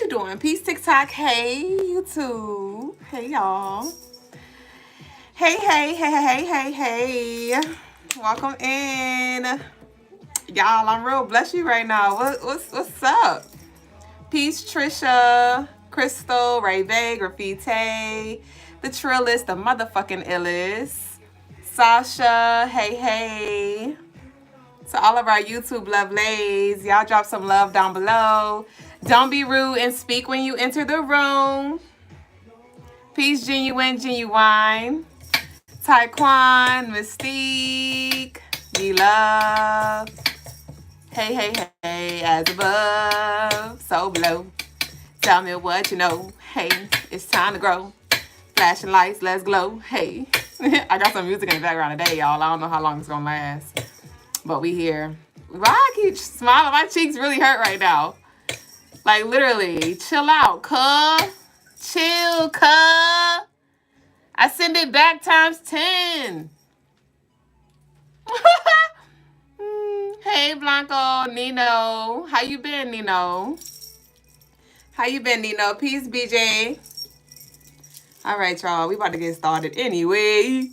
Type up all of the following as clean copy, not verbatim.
you doing? Peace, TikTok. Hey, YouTube. Hey, y'all. Hey, hey, hey, hey, hey, hey. Welcome in. Y'all, I'm real blessy right now. What's up? Peace, Trisha, Crystal, Ray Bay, Graffiti, the Trillist, the motherfucking illest. Sasha, hey, hey. To all of our YouTube lovelies, y'all drop some love down below. Don't be rude and speak when you enter the room. Peace, genuine. Taekwon, Mystique, be love. Hey, hey, hey, as above, so below. Tell me what you know. Hey, it's time to grow. Flashing lights, let's glow. Hey, I got some music in the background today, y'all. I don't know how long it's gonna last. But we here. Why I keep smiling? My cheeks really hurt right now. Like, literally. Chill out, cuh. Chill, cuh. I send it back times 10. Hey, Blanco, Nino. How you been, Nino? How you been, Nino? Peace, BJ. All right, y'all. We about to get started anyway.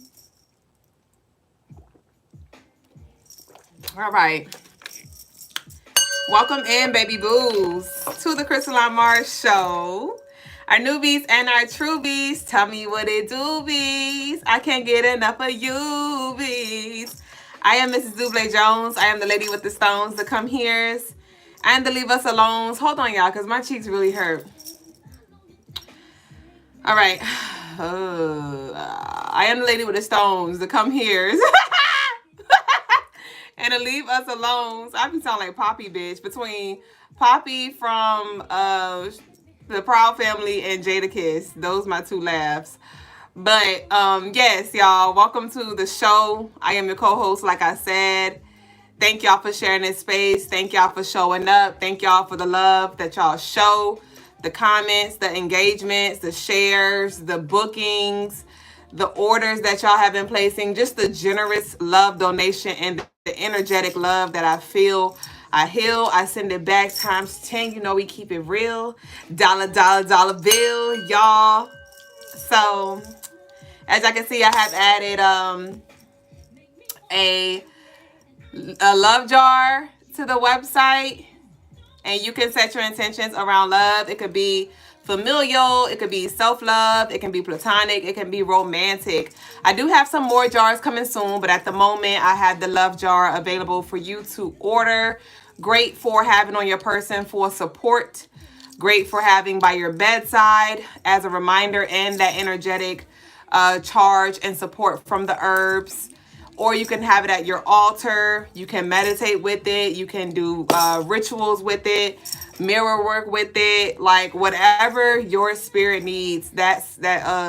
All right. Welcome in, baby boos, to the Crystaline Mars show. Our newbies and our truebies, tell me what it do, bees. I can't get enough of you, bees. I am Mrs. Duble Jones. I am the lady with the stones, the come here's, and the leave us alone. Hold on, y'all, because my cheeks really hurt. All right. I am the lady with the stones, the come here's. And to leave us alone. So I be sounding like Poppy, bitch. Between Poppy from the Proud Family and Jada Kiss. Those my two laughs. But yes, y'all. Welcome to the show. I am your co-host, like I said. Thank y'all for sharing this space. Thank y'all for showing up. Thank y'all for the love that y'all show. The comments, the engagements, the shares, the bookings, the orders that y'all have been placing. Just the generous love donation and the energetic love that I feel. I heal, I send it back times 10. You know we keep it real. Dollar bill, y'all. So, as I can see, I have added a love jar to the website. And you can set your intentions around love. It could be familial, it could be self-love, it can be platonic, it can be romantic. I do have some more jars coming soon, but at the moment I have the love jar available for you to order. Great for having on your person for support. Great for having by your bedside as a reminder and that energetic charge and support from the herbs. Or you can have it at your altar. You can meditate with it. You can do rituals with it, mirror work with it, like whatever your spirit needs. That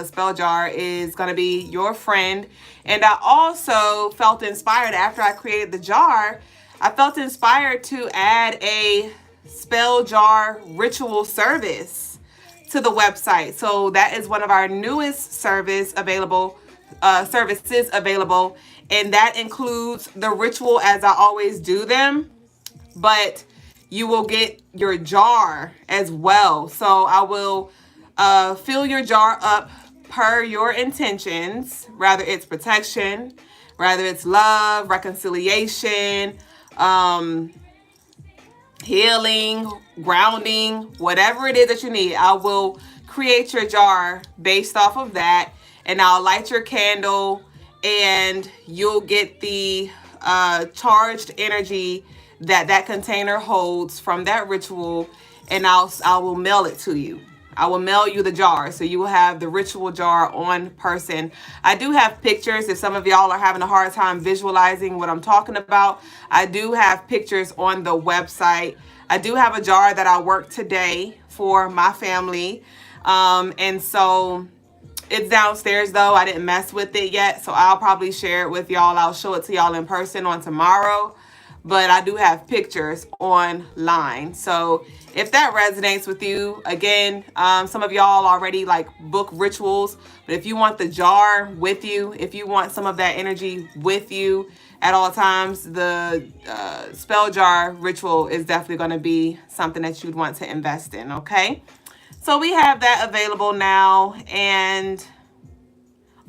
spell jar is going to be your friend. And I also felt inspired after I created the jar. I felt inspired to add a spell jar ritual service to the website. So that is one of our newest services available. And that includes the ritual as I always do them, but you will get your jar as well. So I will fill your jar up per your intentions, rather it's protection, rather it's love, reconciliation, healing, grounding, whatever it is that you need. I will create your jar based off of that, and I'll light your candle, and you'll get the charged energy that container holds from that ritual, and I will mail it to you. I will mail you the jar, so you will have the ritual jar on person. I do have pictures. If some of y'all are having a hard time visualizing what I'm talking about, I do have pictures on the website. I do have a jar that I worked today for my family, and so it's downstairs though. I didn't mess with it yet, so I'll probably share it with y'all. I'll show it to y'all in person on tomorrow, but I do have pictures online. So if that resonates with you, again, some of y'all already like book rituals, but if you want the jar with you, if you want some of that energy with you at all times, the spell jar ritual is definitely going to be something that you'd want to invest in. Okay, so we have that available now. And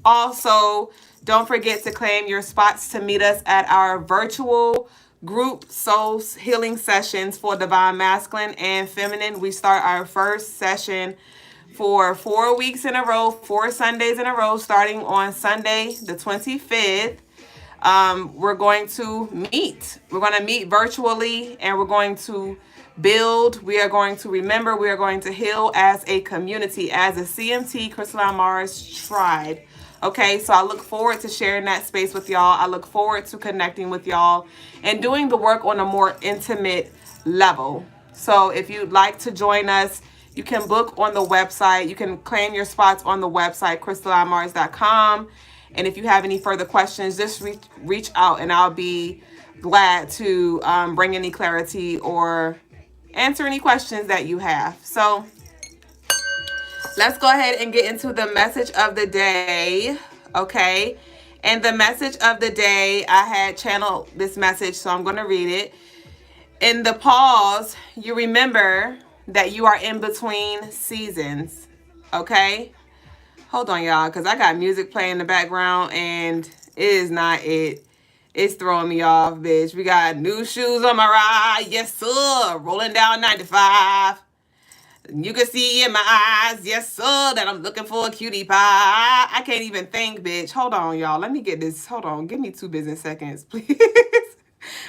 also, don't forget to claim your spots to meet us at our virtual group soul healing sessions for divine masculine and feminine. We start our first session for 4 weeks in a row, 4 Sundays in a row, starting on Sunday the 25th. We're going to meet. We're going to meet virtually, and we're going to build. We are going to remember. We are going to heal as a community, as a CMT Crystaline Mars tribe. Okay, so I look forward to sharing that space with y'all. I look forward to connecting with y'all and doing the work on a more intimate level. So if you'd like to join us, you can book on the website. You can claim your spots on the website, crystalinemars.com. And if you have any further questions, just reach out, and I'll be glad to bring any clarity or answer any questions that you have. So let's go ahead and get into the message of the day, okay? And the message of the day, I had channeled this message, so I'm going to read it. In the pause, you remember that you are in between seasons, okay? Hold on, y'all, because I got music playing in the background, and it is not it. It's throwing me off, bitch. We got new shoes on my ride. Yes, sir. Rolling down 95. You can see in my eyes, yes, sir, that I'm looking for a cutie pie. I can't even think, bitch. Hold on, y'all. Let me get this. Hold on. Give me 2 business seconds, please.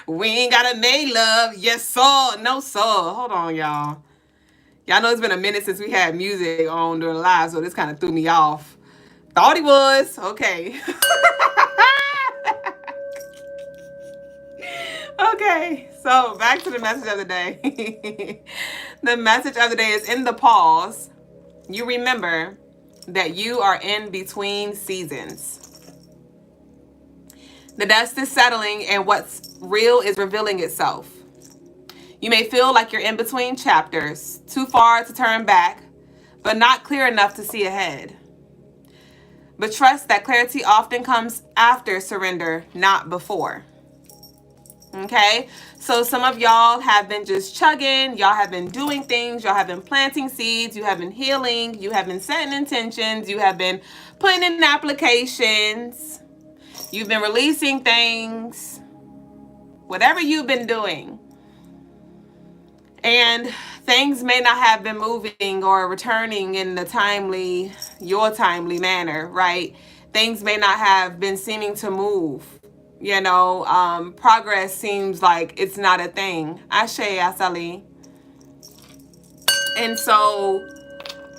We ain't gotta make love. Yes, sir. No, sir. Hold on, y'all. Y'all know it's been a minute since we had music on during live, so this kind of threw me off. Thought he was. Okay. Okay, so back to the message of the day. The message of the day is, in the pause, you remember that you are in between seasons. The dust is settling and what's real is revealing itself. You may feel like you're in between chapters, too far to turn back, but not clear enough to see ahead. But trust that clarity often comes after surrender, not before. Okay, so some of y'all have been just chugging, y'all have been doing things, y'all have been planting seeds, you have been healing, you have been setting intentions, you have been putting in applications, you've been releasing things, whatever you've been doing. And things may not have been moving or returning in the your timely manner, right? Things may not have been seeming to move. You know, progress seems like it's not a thing. Ashe, Asali. And so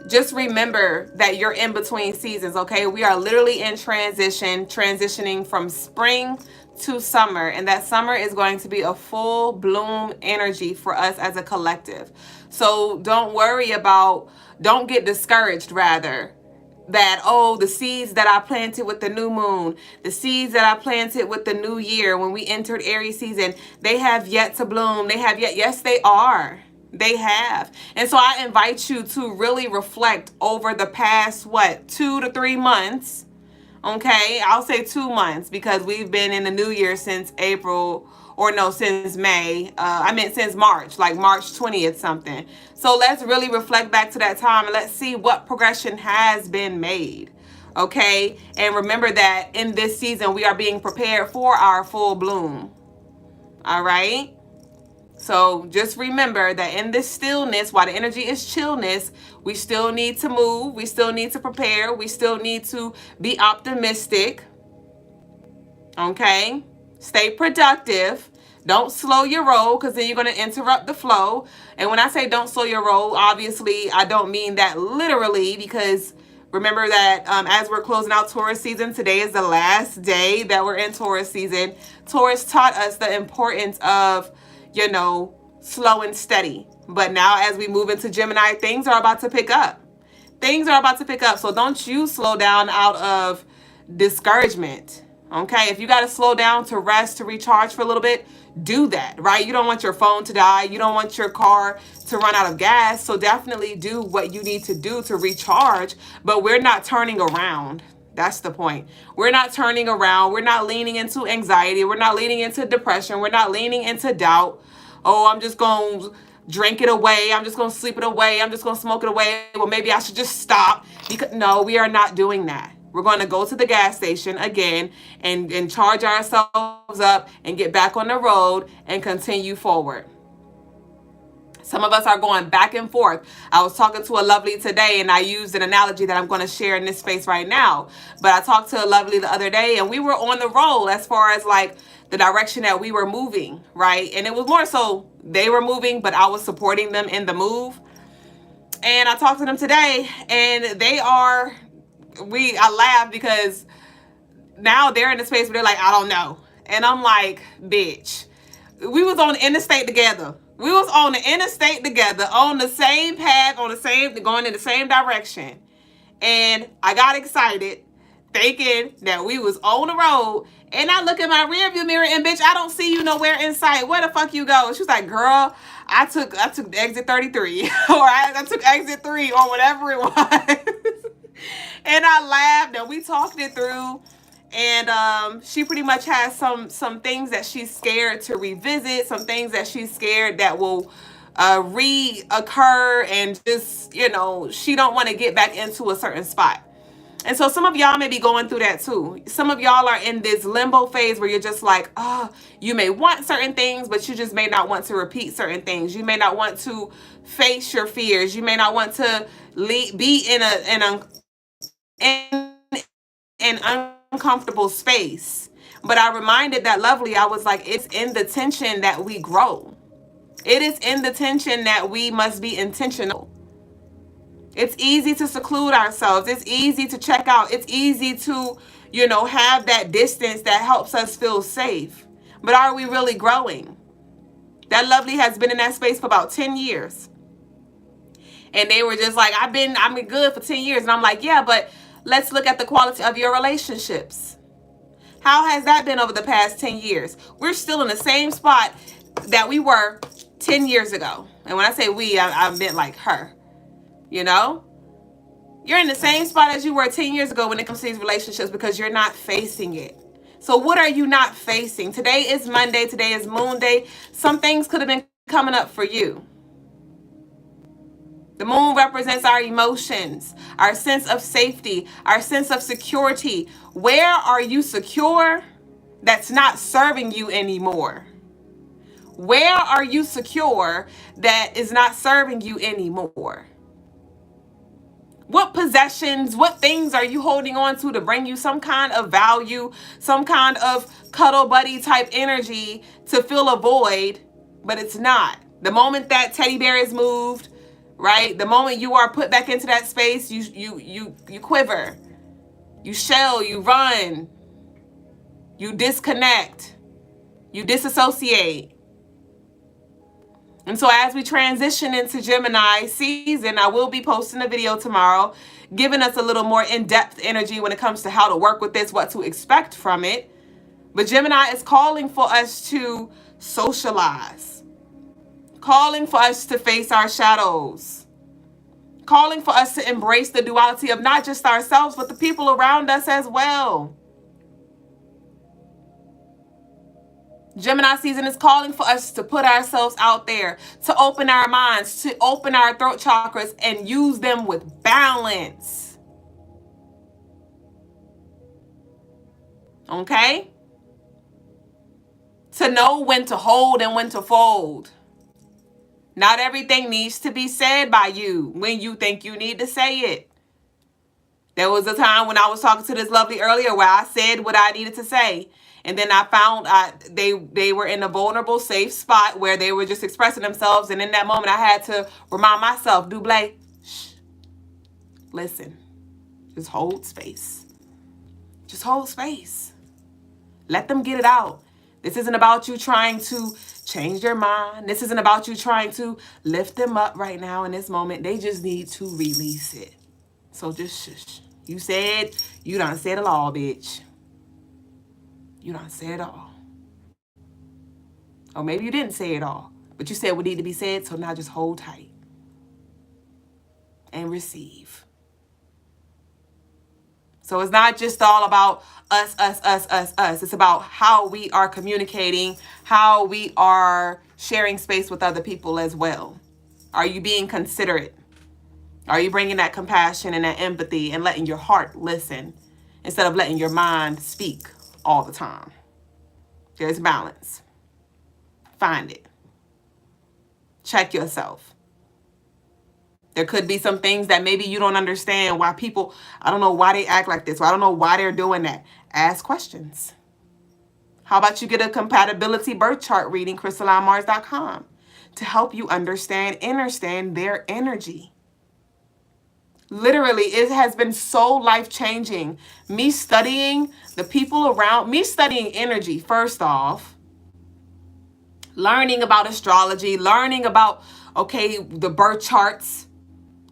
just remember that you're in between seasons, okay? We are literally in transitioning from spring to summer. And that summer is going to be a full bloom energy for us as a collective. So don't get discouraged, rather. That, oh, the seeds that I planted with the new moon, the seeds that I planted with the new year when we entered Aries season, they have yet to bloom. Yes, they are. They have. And so I invite you to really reflect over the past, 2 to 3 months. Okay, I'll say 2 months because we've been in the new year since since May. Since March, like March 20th something. So let's really reflect back to that time and let's see what progression has been made. Okay, and remember that in this season we are being prepared for our full bloom. All right. So just remember that in this stillness, while the energy is chillness, we still need to move. We still need to prepare. We still need to be optimistic. Okay. Stay productive. Don't slow your roll, because then you're going to interrupt the flow. And when I say don't slow your roll, obviously I don't mean that literally, because remember that as we're closing out Taurus season, today is the last day that we're in Taurus season. Taurus taught us the importance of, slow and steady. But now as we move into Gemini, things are about to pick up. So don't you slow down out of discouragement. Okay, if you got to slow down to rest, to recharge for a little bit, do that, right? You don't want your phone to die. You don't want your car to run out of gas. So definitely do what you need to do to recharge. But we're not turning around. That's the point. We're not turning around. We're not leaning into anxiety. We're not leaning into depression. We're not leaning into doubt. Oh, I'm just going to drink it away. I'm just going to sleep it away. I'm just going to smoke it away. Well, maybe I should just stop. Because no, we are not doing that. We're going to go to the gas station again and charge ourselves up and get back on the road and continue forward. Some of us are going back and forth. I was talking to a lovely today, and I used an analogy that I'm going to share in this space right now. But I talked to a lovely the other day, and we were on the roll as far as like the direction that we were moving, right? And it was more so they were moving, but I was supporting them in the move. And I talked to them today, and I laugh because now they're in a space where they're like, I don't know. And I'm like, bitch, we was on the interstate together. We was on the interstate together, on the same path, going in the same direction. And I got excited thinking that we was on the road. And I look at my rearview mirror and bitch, I don't see you nowhere in sight. Where the fuck you go? She was like, girl, I took exit 33 or I took exit 3 or whatever it was. And I laughed and we talked it through. And she pretty much has some things that she's scared to revisit, some things that she's scared that will reoccur, and just, she don't want to get back into a certain spot. And so some of y'all may be going through that too. Some of y'all are in this limbo phase where you're just like, you may want certain things, but you just may not want to repeat certain things. You may not want to face your fears. You may not want to be in an uncomfortable space. But I reminded that lovely, I was like, it's in the tension that we grow. It is in the tension that we must be intentional. It's easy to seclude ourselves. It's easy to check out. It's easy to, have that distance that helps us feel safe. But are we really growing? That lovely has been in that space for about 10 years. And they were just like, I've been good for 10 years. And I'm like, yeah, but let's look at the quality of your relationships. How has that been over the past 10 years? We're still in the same spot that we were 10 years ago. And when I say we, I meant like her. You're in the same spot as you were 10 years ago when it comes to these relationships because you're not facing it. So what are you not facing? Today is Monday. Today is Moon Day. Some things could have been coming up for you. The moon represents our emotions, our sense of safety, our sense of security. Where are you secure that's not serving you anymore? Where are you secure that is not serving you anymore? What possessions, what things are you holding on to bring you some kind of value, some kind of cuddle buddy type energy to fill a void, but it's not. The moment that teddy bear is moved, right? The moment you are put back into that space, you quiver, you shell, you run, you disconnect, you disassociate. And so as we transition into Gemini season, I will be posting a video tomorrow, giving us a little more in-depth energy when it comes to how to work with this, what to expect from it. But Gemini is calling for us to socialize, calling for us to face our shadows, calling for us to embrace the duality of not just ourselves, but the people around us as well. Gemini season is calling for us to put ourselves out there, to open our minds, to open our throat chakras and use them with balance. Okay? To know when to hold and when to fold. Not everything needs to be said by you when you think you need to say it. There was a time when I was talking to this lovely earlier where I said what I needed to say. And then I found they were in a vulnerable, safe spot where they were just expressing themselves. And in that moment, I had to remind myself, Double, shh, listen, just hold space. Just hold space. Let them get it out. This isn't about you trying to change their mind. This isn't about you trying to lift them up right now in this moment. They just need to release it. So just shush. You done said it all, bitch. You don't say it all. Or maybe you didn't say it all, but you said what needed to be said, so now just hold tight and receive. So it's not just all about us. It's about how we are communicating, how we are sharing space with other people as well. Are you being considerate? Are you bringing that compassion and that empathy and letting your heart listen instead of letting your mind speak all the time? There's balance. Find it. Check yourself. There could be some things that maybe you don't understand why people, I don't know why they act like this, or I don't know why they're doing that. Ask questions. How about you get a compatibility birth chart reading, CrystalineMars.com, to help you understand their energy. Literally, it has been so life-changing. Me studying the people around, me studying energy, first off, learning about astrology, learning about, okay, the birth charts,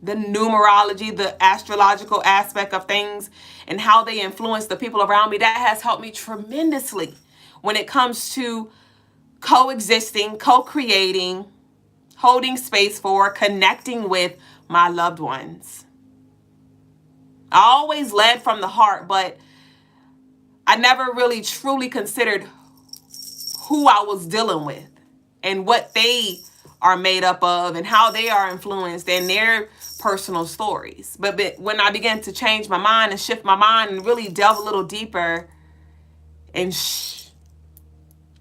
the numerology, the astrological aspect of things, and how they influence the people around me. That has helped me tremendously when it comes to coexisting, co-creating, holding space for, connecting with my loved ones. I always led from the heart, but I never really truly considered who I was dealing with and what they are made up of and how they are influenced and their personal stories. But when I began to change my mind and shift my mind and really delve a little deeper and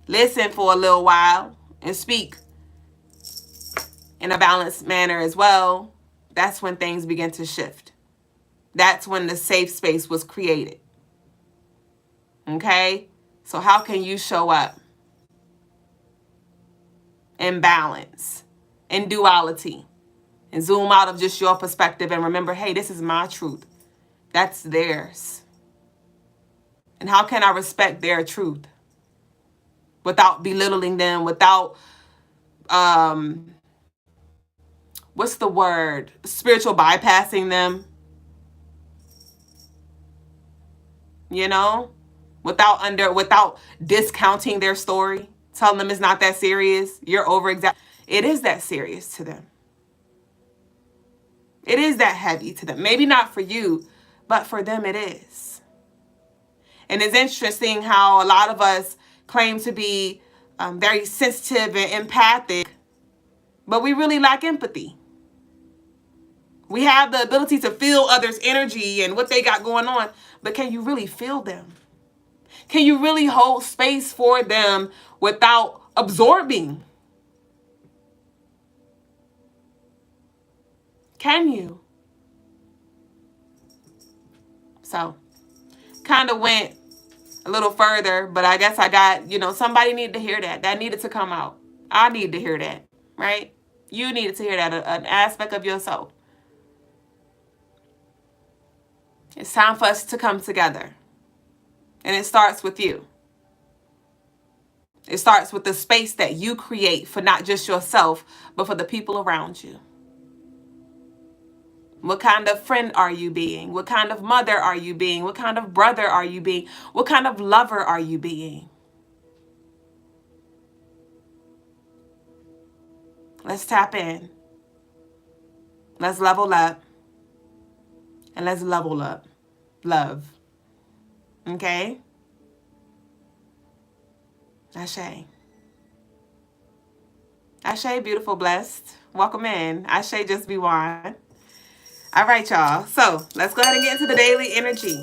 listen for a little while and speak in a balanced manner as well, that's when things began to shift. That's when the safe space was created. Okay? So how can you show up in balance, in duality, and zoom out of just your perspective and remember, hey, this is my truth. That's theirs. And how can I respect their truth without belittling them, without, what's the word? Spiritual bypassing them. You know? Without discounting their story, telling them it's not that serious. You're over-exaggerating. It is that serious to them. It is that heavy to them. Maybe not for you, but for them it is. And it's interesting how a lot of us claim to be very sensitive and empathic, but we really lack empathy. We have the ability to feel others' energy and what they got going on, but can you really feel them? Can you really hold space for them without absorbing? Can you? So, kind of went a little further, but I guess I got, somebody needed to hear that. That needed to come out. I need to hear that, right? You needed to hear that, an aspect of yourself. It's time for us to come together. And it starts with you. It starts with the space that you create for not just yourself, but for the people around you. What kind of friend are you being? What kind of mother are you being? What kind of brother are you being? What kind of lover are you being? Let's tap in. Let's level up. And let's level up love. Okay? Ashe. Ashe, beautiful, blessed. Welcome in. Ashe, just be one. All right, y'all. So let's go ahead and get into the daily energy.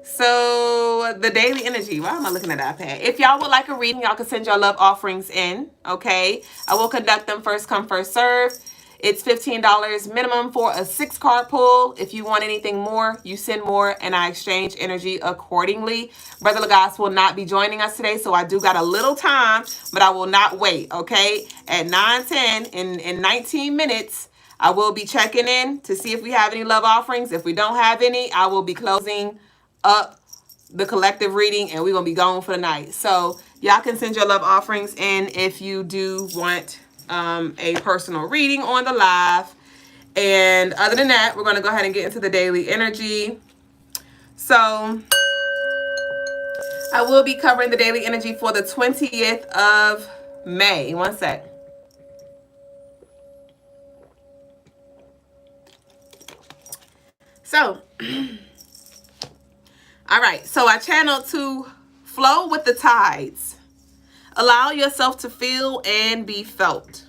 So the daily energy. Why am I looking at that iPad? If y'all would like a reading, y'all can send your love offerings in. Okay. I will conduct them first come, first serve. It's $15 minimum for a 6-card pull. If you want anything more, you send more and I exchange energy accordingly. Brother Lagos will not be joining us today, so I do got a little time, but I will not wait, okay? At 9:10 in 19 minutes, I will be checking in to see if we have any love offerings. If we don't have any, I will be closing up the collective reading and we're going to be gone for the night. So y'all can send your love offerings in if you do want a personal reading on the live. And other than that, we're going to go ahead and get into the daily energy. So I will be covering the daily energy for the 20th of May. One sec. So, all right. So I channeled to flow with the tides. Allow yourself to feel and be felt.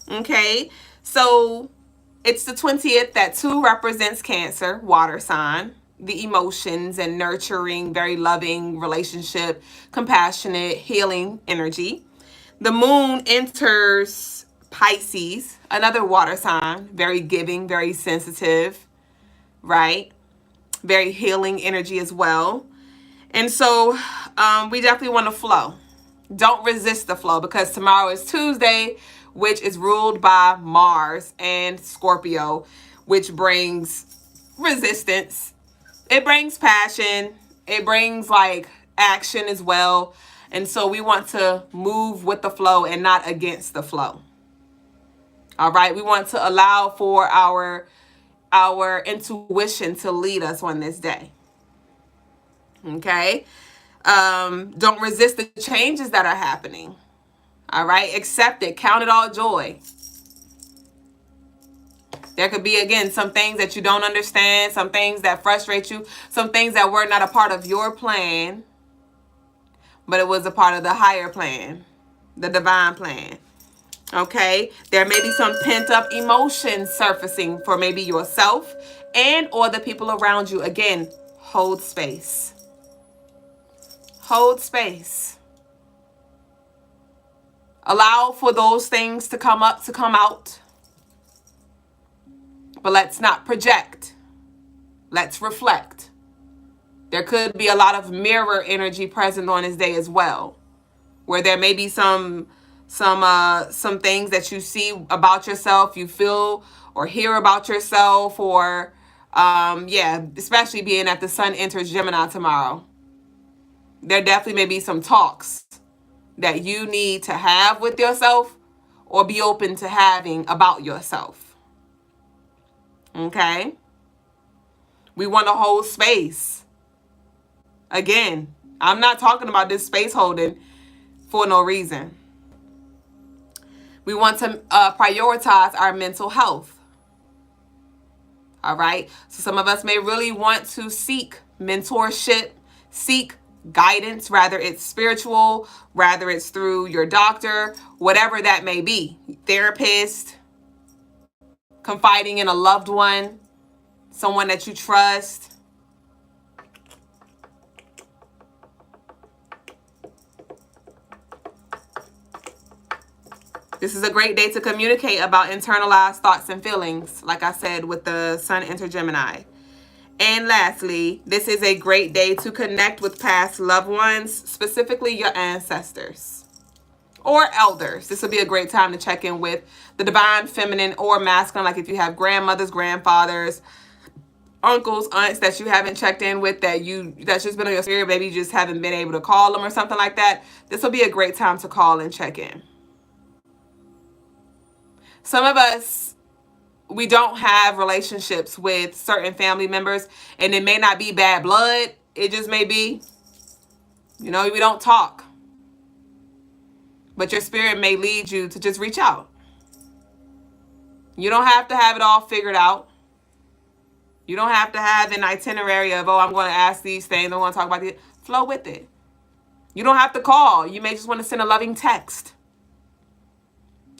Okay. So it's the 20th. That 2 represents Cancer, water sign. The emotions and nurturing, very loving relationship, compassionate, healing energy. The moon enters Pisces, another water sign, very giving, very sensitive, right? Very healing energy as well. And so we definitely want to flow. Don't resist the flow, because tomorrow is Tuesday, which is ruled by Mars and Scorpio, which brings resistance. It brings passion. It brings like action as well. And so we want to move with the flow and not against the flow. All right. We want to allow for our intuition to lead us on this day. Okay. Don't resist the changes that are happening. All right. Accept it. Count it all joy. There could be, again, some things that you don't understand, some things that frustrate you, some things that were not a part of your plan, but it was a part of the higher plan, the divine plan. Okay? There may be some pent-up emotions surfacing for maybe yourself and or the people around you. Again, hold space. Hold space. Allow for those things to come up, to come out. But let's not project. Let's reflect. There could be a lot of mirror energy present on this day as well, where there may be some things that you see about yourself, you feel or hear about yourself, or especially being that the sun enters Gemini tomorrow. There definitely may be some talks that you need to have with yourself or be open to having about yourself. Okay? We want to hold space. Again, I'm not talking about this space holding for no reason. We want to prioritize our mental health. All right? So some of us may really want to seek mentorship, seek guidance, rather it's spiritual, rather it's through your doctor, whatever that may be. Therapist, confiding in a loved one, someone that you trust. This is a great day to communicate about internalized thoughts and feelings, like I said, with the sun enter Gemini. And lastly, this is a great day to connect with past loved ones, specifically your ancestors or elders. This will be a great time to check in with the divine feminine or masculine, like if you have grandmothers, grandfathers, uncles, aunts that you haven't checked in with, that's just been on your spirit, maybe you just haven't been able to call them or something like that. This will be a great time to call and check in. Some of us, we don't have relationships with certain family members, and it may not be bad blood. It just may be, we don't talk. But your spirit may lead you to just reach out. You don't have to have it all figured out. You don't have to have an itinerary of, I'm going to ask these things, I'm going to talk about it. Flow with it. You don't have to call. You may just want to send a loving text,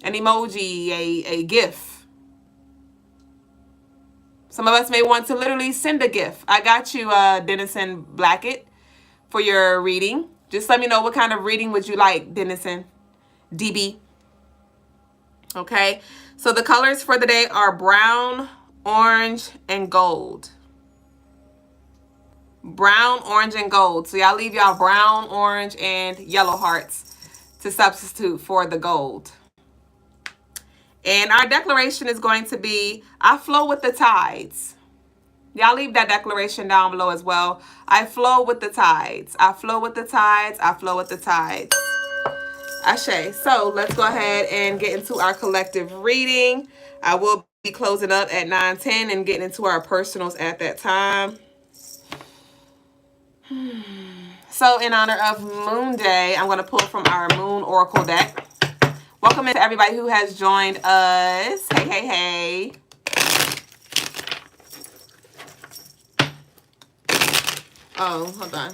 an emoji, a GIF. Some of us may want to literally send a gift. I got you, Dennison Blackett, for your reading. Just let me know what kind of reading would you like, Dennison. DB. Okay. So the colors for the day are brown, orange, and gold. Brown, orange, and gold. So y'all leave y'all brown, orange, and yellow hearts to substitute for the gold. And our declaration is going to be, I flow with the tides. Y'all leave that declaration down below as well. I flow with the tides. I flow with the tides. I flow with the tides. Ashe. So let's go ahead and get into our collective reading. I will be closing up at 9:10 and getting into our personals at that time. So in honor of Moon Day, I'm going to pull from our Moon Oracle deck. Welcome to everybody who has joined us. Hey, hey, hey. Oh, hold on.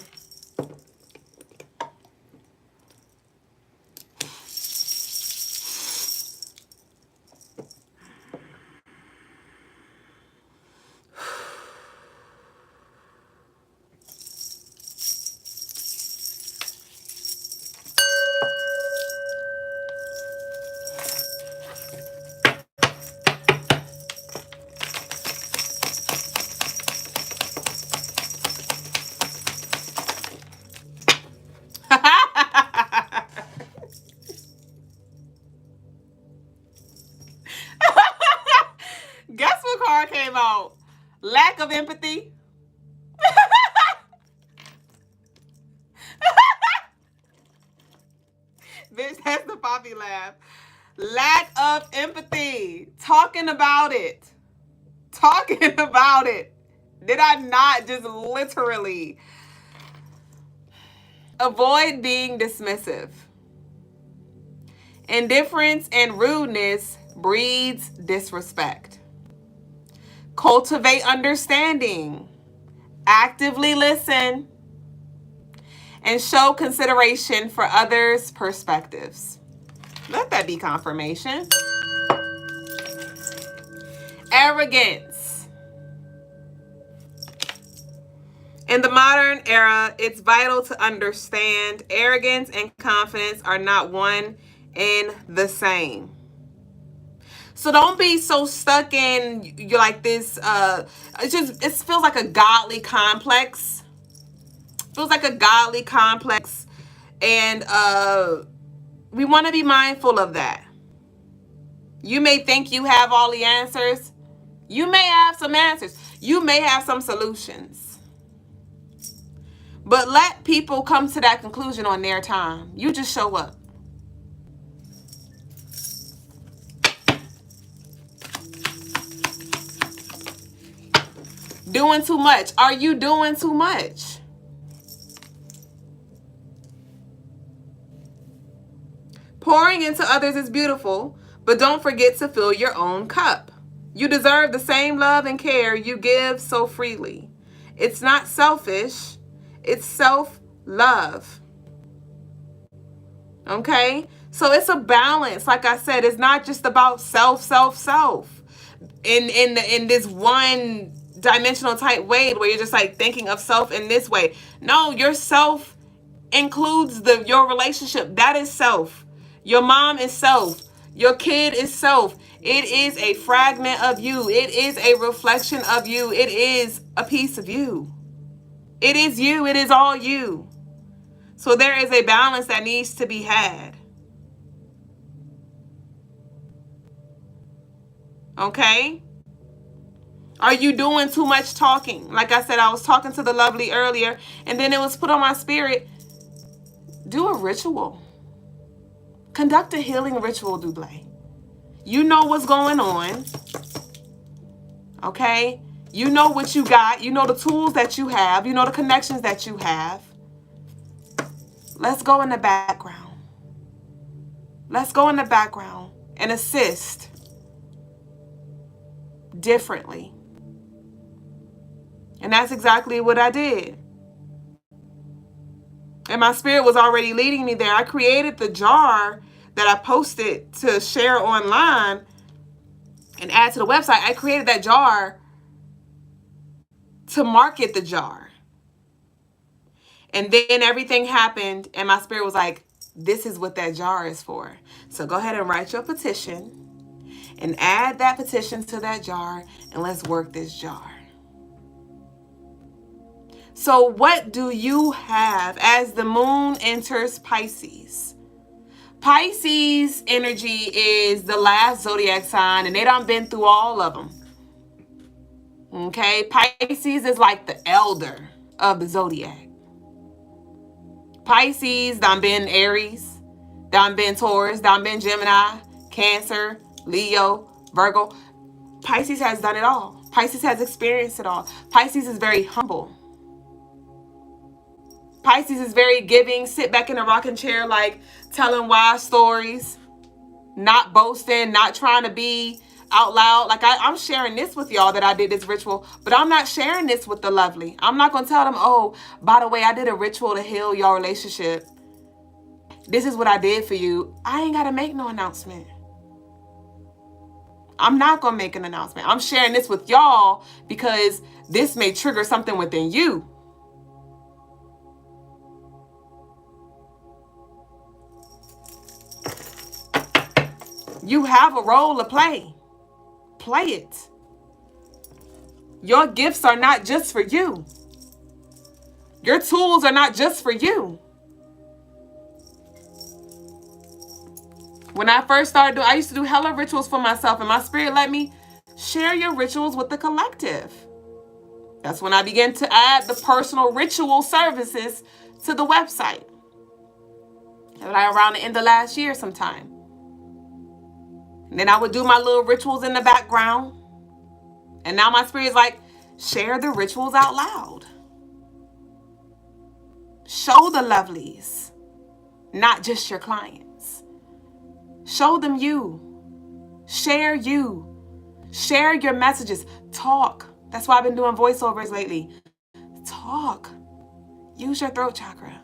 Guess what card came out? Lack of empathy. Bitch, that's the poppy laugh. Lack of empathy. Talking about it. Talking about it. Did I not just literally avoid being dismissive? Indifference and rudeness breeds disrespect. Cultivate understanding. Actively listen. And show consideration for others' perspectives. Let that be confirmation. Arrogance. In the modern era, it's vital to understand arrogance and confidence are not one and the same. So don't be so stuck in you're like this. It feels like a godly complex. Feels like a godly complex, and we want to be mindful of that. You may think you have all the answers. You may have some answers. You may have some solutions. But let people come to that conclusion on their time. You just show up. Doing too much. Are you doing too much? Pouring into others is beautiful, but don't forget to fill your own cup. You deserve the same love and care you give so freely. It's not selfish. It's self-love. Okay? So it's a balance. Like I said, it's not just about self. In this one dimensional type way where you're just like thinking of self in this way. No, your self includes your relationship. That is self. Your mom is self. Your kid is self. It is a fragment of you. It is a reflection of you. It is a piece of you. It is you. It is all you. So there is a balance that needs to be had. Okay? Are you doing too much talking? Like I said, I was talking to the lovely earlier, and then it was put on my spirit. Do a ritual. Conduct a healing ritual, Dublé. You know what's going on. Okay? You know what you got. You know the tools that you have. You know the connections that you have. Let's go in the background. Let's go in the background and assist differently. And that's exactly what I did. And my spirit was already leading me there. I created the jar that I posted to share online and add to the website. I created that jar to market the jar. And then everything happened and my spirit was like, this is what that jar is for. So go ahead and write your petition and add that petition to that jar and let's work this jar. So what do you have as the moon enters Pisces? Pisces energy is the last zodiac sign and they done been through all of them. Okay, Pisces is like the elder of the zodiac. Pisces done been Aries, done been Taurus, done been Gemini, Cancer, Leo, Virgo. Pisces has done it all. Pisces has experienced it all. Pisces is very humble. Pisces is very giving. Sit back in a rocking chair, like telling wise stories, not boasting, not trying to be out loud. Like I'm sharing this with y'all that I did this ritual, but I'm not sharing this with the lovely. I'm not going to tell them, oh, by the way, I did a ritual to heal your relationship. This is what I did for you. I ain't got to make no announcement. I'm not going to make an announcement. I'm sharing this with y'all because this may trigger something within you. You have a role to play. Play it. Your gifts are not just for you. Your tools are not just for you. When I first started I used to do hella rituals for myself, and my spirit let me share your rituals with the collective. That's when I began to add the personal ritual services to the website. Like around the end of last year sometime. And then I would do my little rituals in the background. And now my spirit is like, share the rituals out loud. Show the lovelies, not just your clients. Show them you. Share you. Share your messages. Talk. That's why I've been doing voiceovers lately. Talk. Use your throat chakra.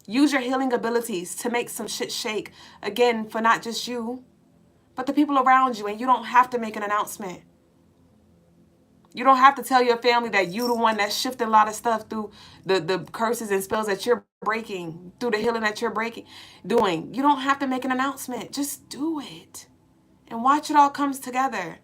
Use your healing abilities to make some shit shake. Again, for not just you, but the people around you. And you don't have to make an announcement. You don't have to tell your family that you're the one that's shifting a lot of stuff through the curses and spells that you're breaking, through the healing that you're doing. You don't have to make an announcement. Just do it. And watch it all comes together.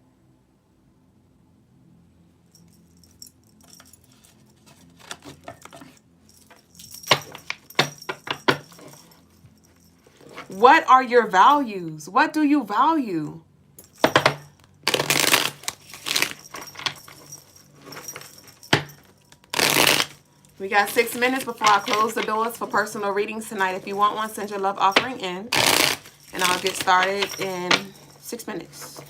What are your values? What do you value? We got 6 minutes before I close the doors for personal readings tonight. If you want one, send your love offering in. And I'll get started in 6 minutes.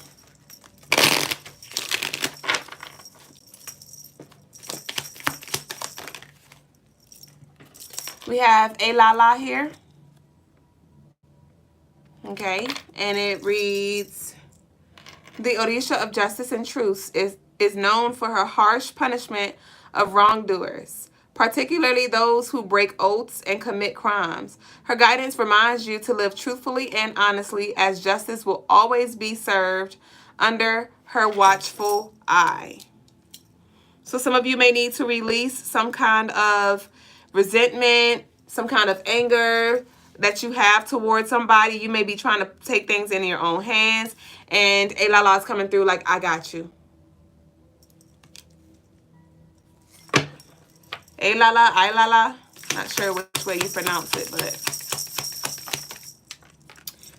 We have a Lala here. Okay. And it reads, the Orisha of Justice and Truth is known for her harsh punishment of wrongdoers, particularly those who break oaths and commit crimes. Her guidance reminds you to live truthfully and honestly, as justice will always be served under her watchful eye. So some of you may need to release some kind of resentment, some kind of anger that you have towards somebody. You may be trying to take things into your own hands, and a Lala is coming through like, I got you. A Lala, I Lala. Not sure which way you pronounce it, but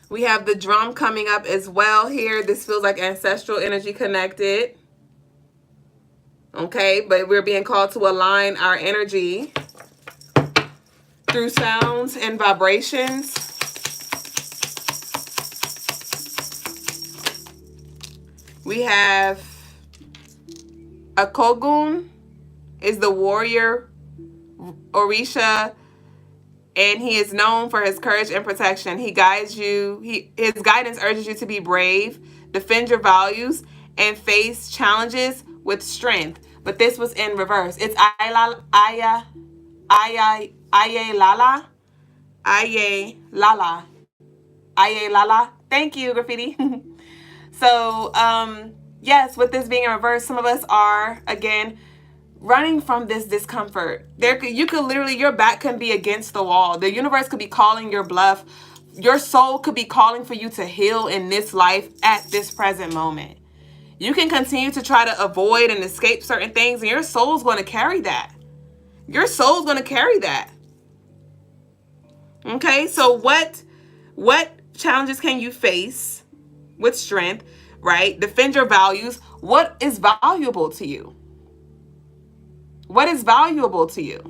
we have the drum coming up as well here. This feels like ancestral energy connected. Okay, but we're being called to align our energy through sounds and vibrations. We have a Kogun is the warrior Orisha, and he is known for his courage and protection. He guides you. His guidance urges you to be brave, defend your values, and face challenges with strength. But this was in reverse. It's Aye Lala. Thank you, Graffiti. So, yes, with this being in reverse, some of us are, again, running from this discomfort. You could literally, your back can be against the wall. The universe could be calling your bluff. Your soul could be calling for you to heal in this life at this present moment. You can continue to try to avoid and escape certain things, and your soul's going to carry that. Your soul's going to carry that. Okay, so what challenges can you face with strength, right? Defend your values. What is valuable to you? What is valuable to you?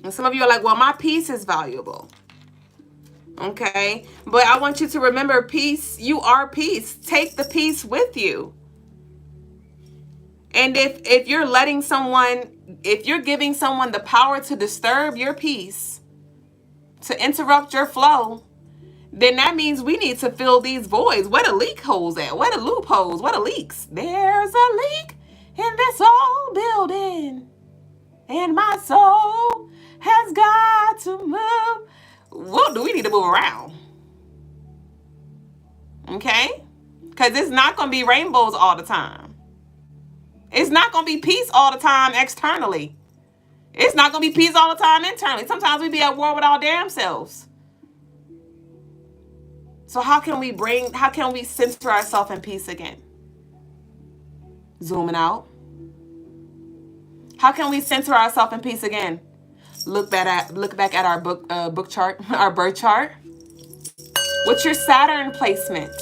And some of you are like, well, my peace is valuable. Okay, but I want you to remember peace. You are peace. Take the peace with you. And if you're letting someone, if you're giving someone the power to disturb your peace, to interrupt your flow, then that means we need to fill these voids. Where the leak holes at? Where the loopholes? Where the leaks? There's a leak in this old building, and my soul has got to move. What do we need to move around? Okay? Because it's not going to be rainbows all the time. It's not going to be peace all the time externally. It's not going to be peace all the time internally. Sometimes we be at war with our damn selves. So how can we center ourselves in peace again? Zooming out. How can we center ourselves in peace again? Look back at our book chart, our birth chart. What's your Saturn placement?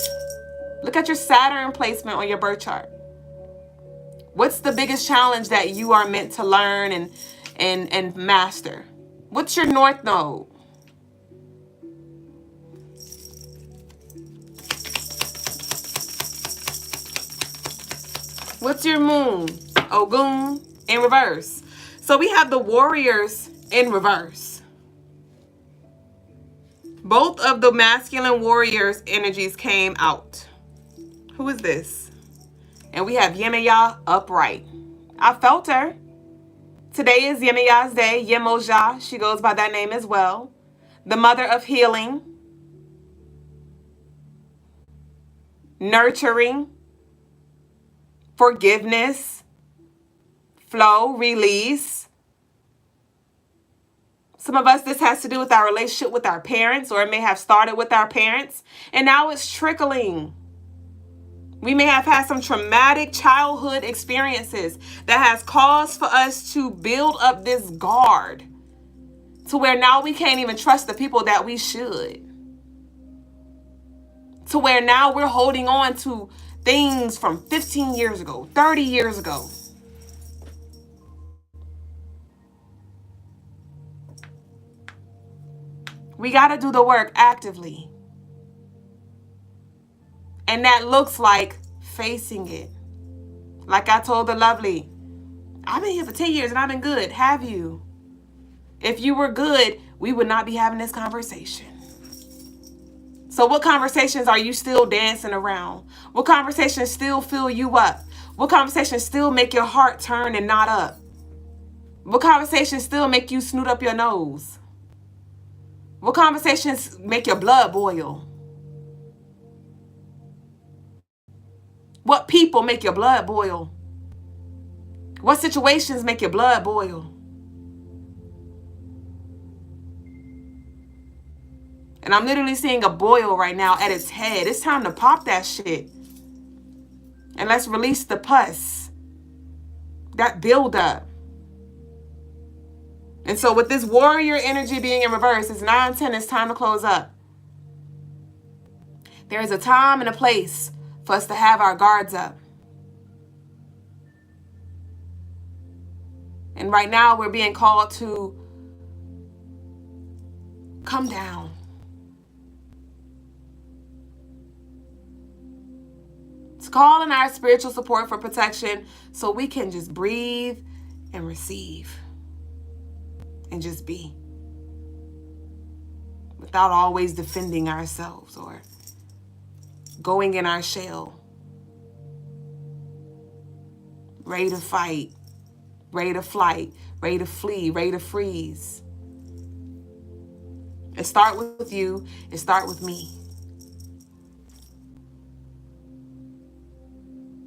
Look at your Saturn placement on your birth chart. What's the biggest challenge that you are meant to learn and master? What's your North Node? What's your Moon? Ogun in reverse. So we have the Warriors in reverse. Both of the masculine warriors energies came out. Who is this? And we have Yemaya upright. I felt her. Today is Yemaya's day. Yemoja, she goes by that name as well. The mother of healing, nurturing, forgiveness, flow, release. Some of us, this has to do with our relationship with our parents, or it may have started with our parents, and now it's trickling. We may have had some traumatic childhood experiences that has caused for us to build up this guard to where now we can't even trust the people that we should. To where now we're holding on to things from 15 years ago, 30 years ago. We got to do the work actively. And that looks like facing it. Like I told the lovely, I've been here for 10 years and I've been good. Have you? If you were good, we would not be having this conversation. So what conversations are you still dancing around? What conversations still fill you up? What conversations still make your heart turn and knot up? What conversations still make you snoot up your nose? What conversations make your blood boil? What people make your blood boil? What situations make your blood boil? And I'm literally seeing a boil right now at its head. It's time to pop that shit. And let's release the pus. That buildup. And so with this warrior energy being in reverse, it's 9:10, it's time to close up. There is a time and a place for us to have our guards up. And right now we're being called to come down. It's calling our spiritual support for protection so we can just breathe and receive. And just be. Without always defending ourselves or going in our shell. Ready to fight. Ready to flight. Ready to flee. Ready to freeze. It starts with you. It starts with me.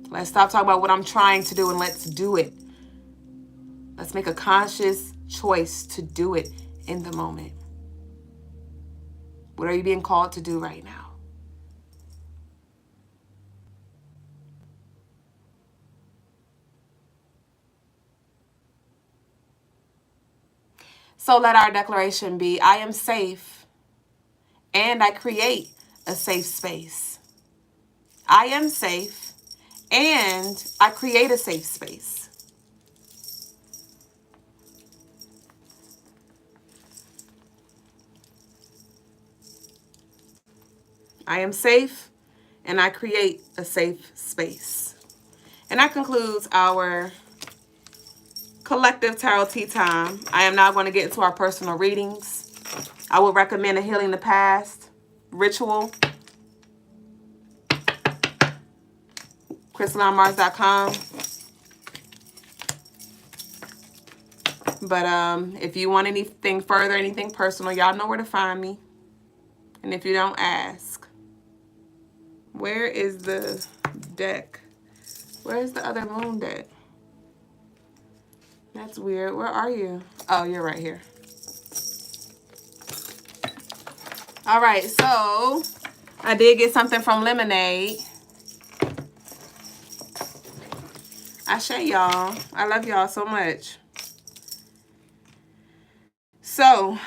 Let's stop talking about what I'm trying to do and let's do it. Let's make a conscious choice to do it in the moment. What are you being called to do right now? So let our declaration be, I am safe and I create a safe space. I am safe and I create a safe space. I am safe and I create a safe space. And that concludes our collective tarot tea time. I am now going to get into our personal readings. I would recommend a Healing the Past ritual. CrystalineMars.com. But if you want anything further, anything personal, y'all know where to find me. And if you don't, ask. Where is the deck? Where's the other moon deck? That's weird. Where are you? Oh, you're right here. All right, so I did get something from Lemonade. Ashe, y'all. I love y'all so much. So,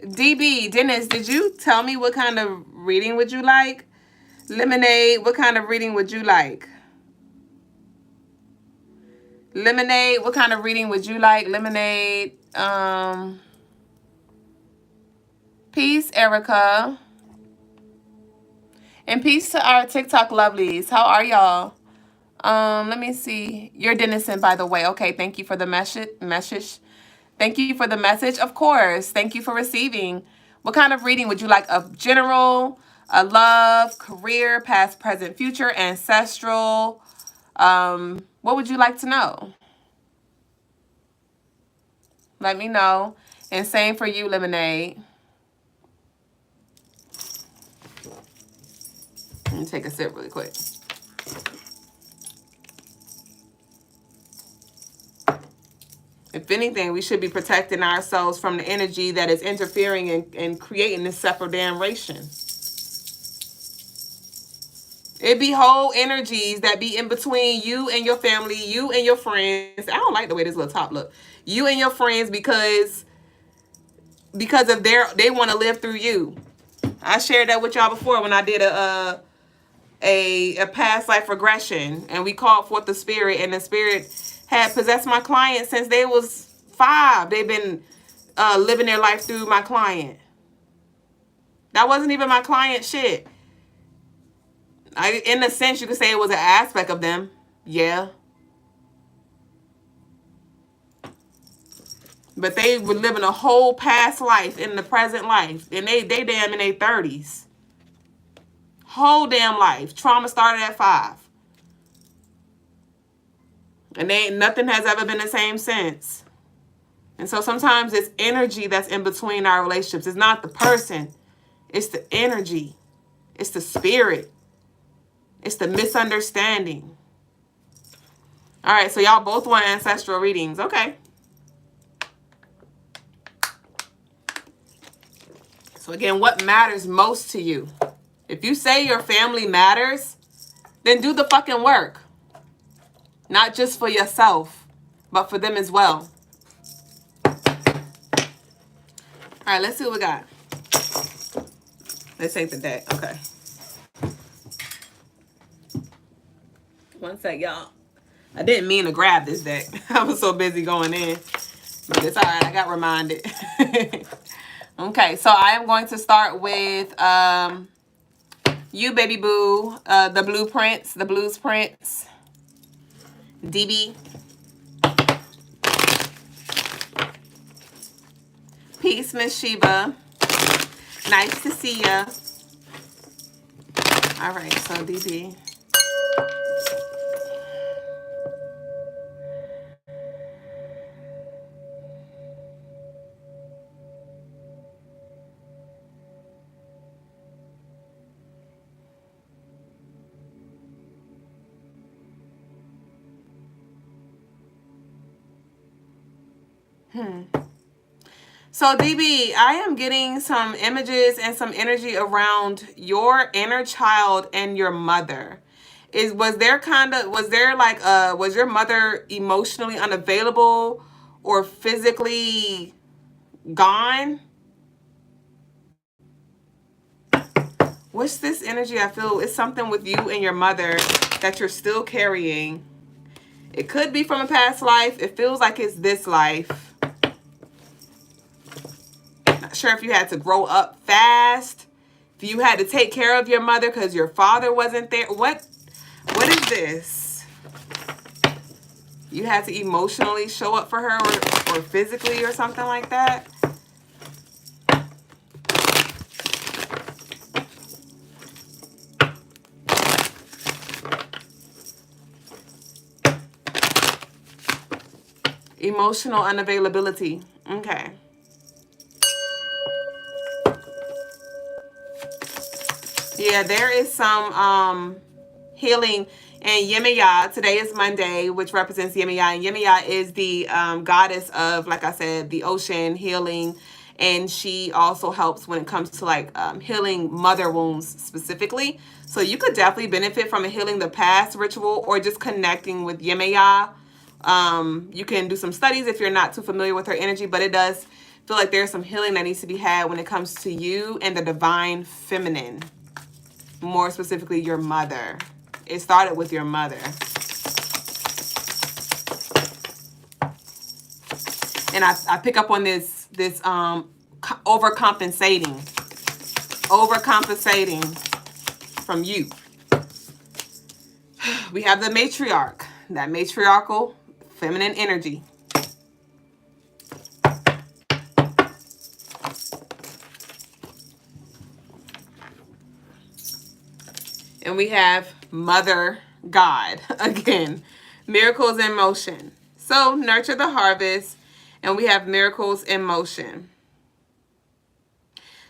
DB, Dennis, did you tell me what kind of reading would you like? Lemonade, what kind of reading would you like? Lemonade, what kind of reading would you like? Lemonade, peace, Erica. And peace to our TikTok lovelies. How are y'all? Let me see. You're Dennison, by the way. Okay, thank you for the message. Thank you for the message. Of course. Thank you for receiving. What kind of reading would you like? A general, a love, career, past, present, future, ancestral? What would you like to know? Let me know. And same for you, Lemonade. Let me take a sip really quick. If anything, we should be protecting ourselves from the energy that is interfering and creating this separation. It be whole energies that be in between you and your family, you and your friends. I don't like the way this little top look. You and your friends because of they want to live through you. I shared that with y'all before when I did a past life regression, and we called forth the spirit, and the spirit had possessed my client since they was 5. They've been living their life through my client. That wasn't even my client shit. In a sense, you could say it was an aspect of them. Yeah. But they were living a whole past life in the present life. And they damn in their 30s. Whole damn life. Trauma started at 5. And nothing has ever been the same since. And so sometimes it's energy that's in between our relationships. It's not the person. It's the energy. It's the spirit. It's the misunderstanding. All right, so y'all both want ancestral readings. Okay. So again, what matters most to you? If you say your family matters, then do the fucking work. Not just for yourself, but for them as well. All right, let's see what we got. Let's take the deck. Okay. One sec, y'all. I didn't mean to grab this deck. I was so busy going in. But it's all right. I got reminded. Okay, so I am going to start with you, baby boo. The blueprints, the blues prints. DB. Peace, Miss Sheba. Nice to see ya. All right, so DB. So DB, I am getting some images and some energy around your inner child and your mother. Was your mother emotionally unavailable or physically gone? What's this energy I feel? It's something with you and your mother that you're still carrying. It could be from a past life. It feels like it's this life. Not sure if you had to grow up fast. If you had to take care of your mother because your father wasn't there. What? What is this? You had to emotionally show up for her or physically or something like that? Emotional unavailability. Okay. Yeah, there is some healing and Yemaya. Today is Monday, which represents Yemaya. And Yemaya is the goddess of, like I said, the ocean, healing. And she also helps when it comes to like healing mother wounds specifically. So you could definitely benefit from a healing the past ritual or just connecting with Yemaya. You can do some studies if you're not too familiar with her energy, but it does feel like there's some healing that needs to be had when it comes to you and the divine feminine. More specifically, your mother. It started with your mother. And I pick up on this overcompensating from you. We have the matriarch, that matriarchal feminine energy. And we have Mother God. Again, miracles in motion. So nurture the harvest. And we have miracles in motion.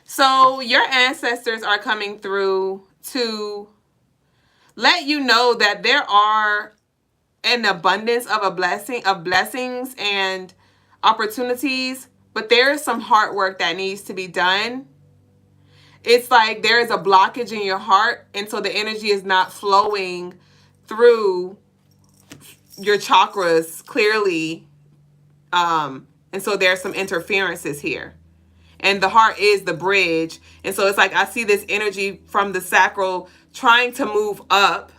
So your ancestors are coming through to let you know that there are an abundance of blessings and opportunities, but there is some heart work that needs to be done. It's like there is a blockage in your heart, and so the energy is not flowing through your chakras clearly. And so there's some interferences here. And the heart is the bridge. And so it's like I see this energy from the sacral trying to move up,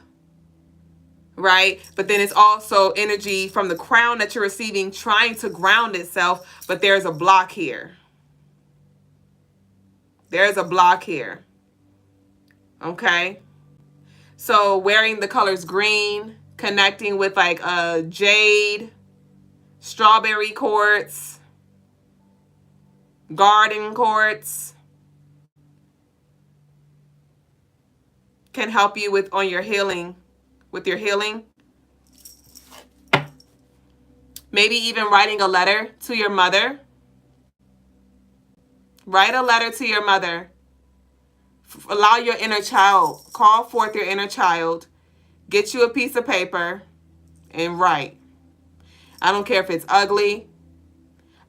right? But then it's also energy from the crown that you're receiving trying to ground itself, but there's a block here. There's a block here. Okay? So wearing the colors green, connecting with like jade, strawberry quartz, garden quartz can help you with your healing. Maybe even writing a letter to your mother. Write a letter to your mother. Allow your inner child, call forth your inner child, get you a piece of paper and write. I don't care if it's ugly.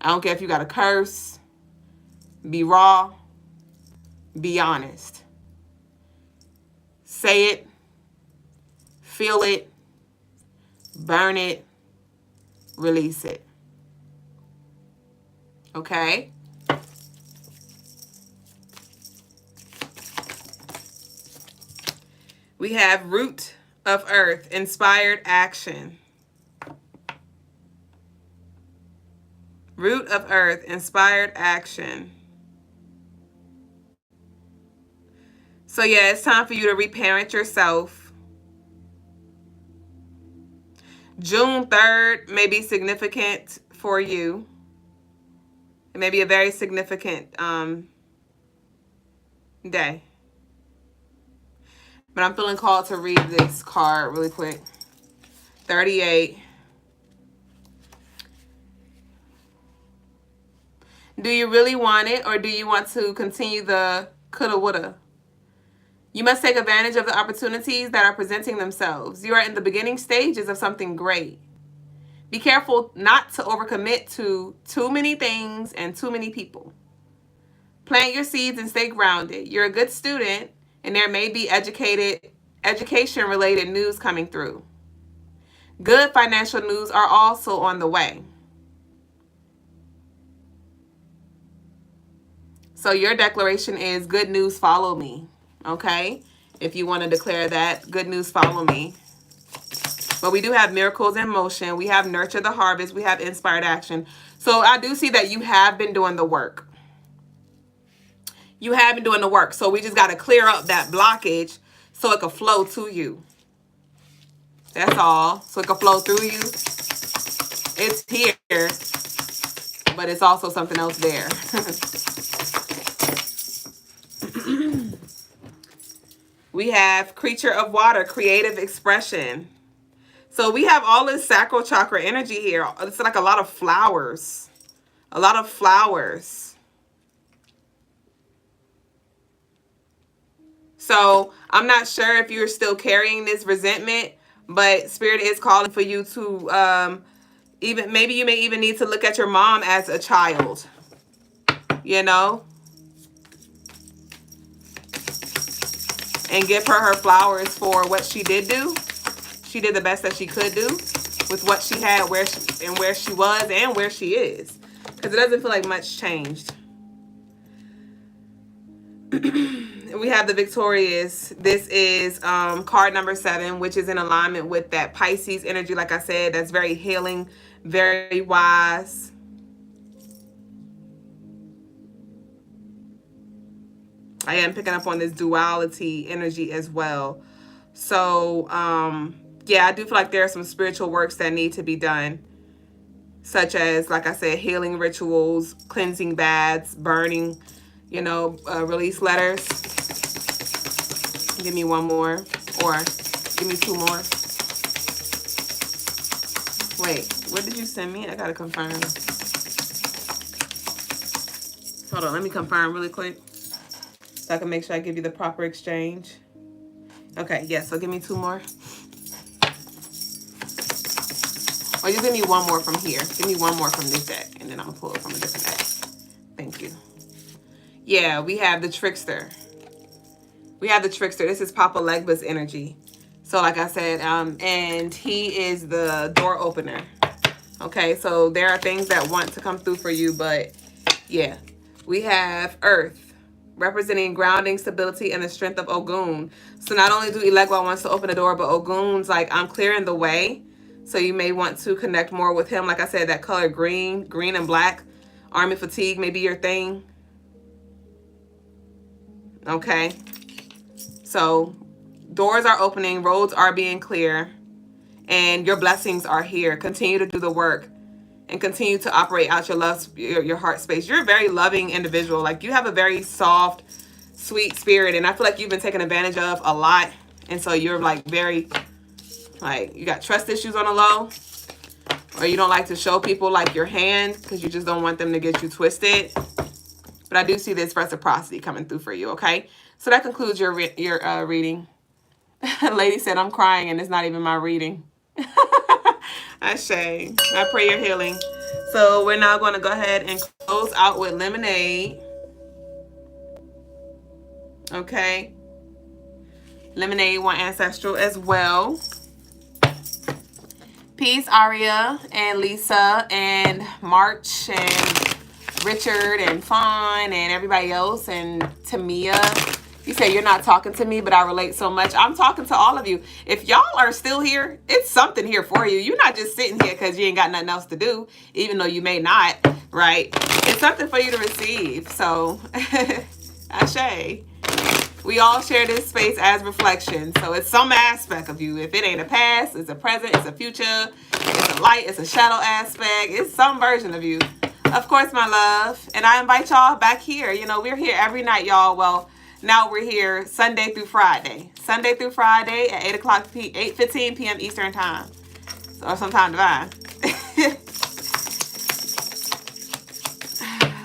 I don't care if you got to curse. Be raw. Be honest. Say it. Feel it. Burn it. Release it. Okay? We have root of earth, inspired action. Root of earth, inspired action. So yeah, it's time for you to reparent yourself. June 3rd may be significant for you. It may be a very significant day. But I'm feeling called to read this card really quick. 38. Do you really want it, or do you want to continue the coulda, woulda? You must take advantage of the opportunities that are presenting themselves. You are in the beginning stages of something great. Be careful not to overcommit to too many things and too many people. Plant your seeds and stay grounded. You're a good student, and there may be education-related news coming through. Good financial news are also on the way. So your declaration is good news, follow me. Okay? If you want to declare that, good news, follow me. But we do have miracles in motion. We have nurture the harvest. We have inspired action. So I do see that you have been doing the work. You have been doing the work. So we just got to clear up that blockage so it can flow to you. That's all. So it can flow through you. It's here, but it's also something else there. We have creature of water, creative expression. So we have all this sacral chakra energy here. It's like a lot of flowers. A lot of flowers. So I'm not sure if you're still carrying this resentment, but Spirit is calling for you to maybe you may even need to look at your mom as a child, you know, and give her flowers for what she did do. She did the best that she could do with what she had, where she was and where she is, because it doesn't feel like much changed. We have the victorious. This is card number 7, which is in alignment with that Pisces energy. Like I said, that's very healing, very wise. I am picking up on this duality energy as well. So, yeah, I do feel like there are some spiritual works that need to be done, such as, like I said, healing rituals, cleansing baths, burning, you know, release letters. Give me one more, or give me 2 more. Wait, what did you send me? I gotta confirm. Hold on, let me confirm really quick so I can make sure I give you the proper exchange. Okay, yes, so give me 2 more. Or just give me 1 more from here. Give me 1 more from this deck, and then I'm gonna pull it from a different deck. Thank you. Yeah, we have the trickster. We have the trickster. This is Papa Legba's energy. So like I said, and he is the door opener. Okay, so there are things that want to come through for you, but yeah. We have Earth, representing grounding, stability, and the strength of Ogun. So not only do Elegba wants to open the door, but Ogun's like, I'm clearing the way. So you may want to connect more with him. Like I said, that color green and black. Army fatigue may be your thing. Okay. So doors are opening, roads are being clear, and your blessings are here. Continue to do the work and continue to operate out your love, your heart space. You're a very loving individual. Like, you have a very soft, sweet spirit, and I feel like you've been taken advantage of a lot. And so you're like very, like, you got trust issues on the low, or you don't like to show people like your hand because you just don't want them to get you twisted. But I do see this reciprocity coming through for you, okay? So that concludes your reading. Lady said, I'm crying and it's not even my reading. Ashe. I pray you're healing. So we're now going to go ahead and close out with lemonade. Okay. Lemonade, one ancestral as well. Peace, Aria and Lisa and March and Richard and Fawn and everybody else and Tamia. You say you're not talking to me, but I relate so much. I'm talking to all of you. If y'all are still here, it's something here for you. You're not just sitting here because you ain't got nothing else to do, even though you may not, right? It's something for you to receive. So, ashe. We all share this space as reflection. So it's some aspect of you. If it ain't a past, it's a present, it's a future, it's a light, it's a shadow aspect. It's some version of you. Of course, my love. And I invite y'all back here. You know, we're here every night, y'all. Well, now we're here Sunday through Friday. Sunday through Friday at 8:15 p.m. Eastern time. Or sometime divine.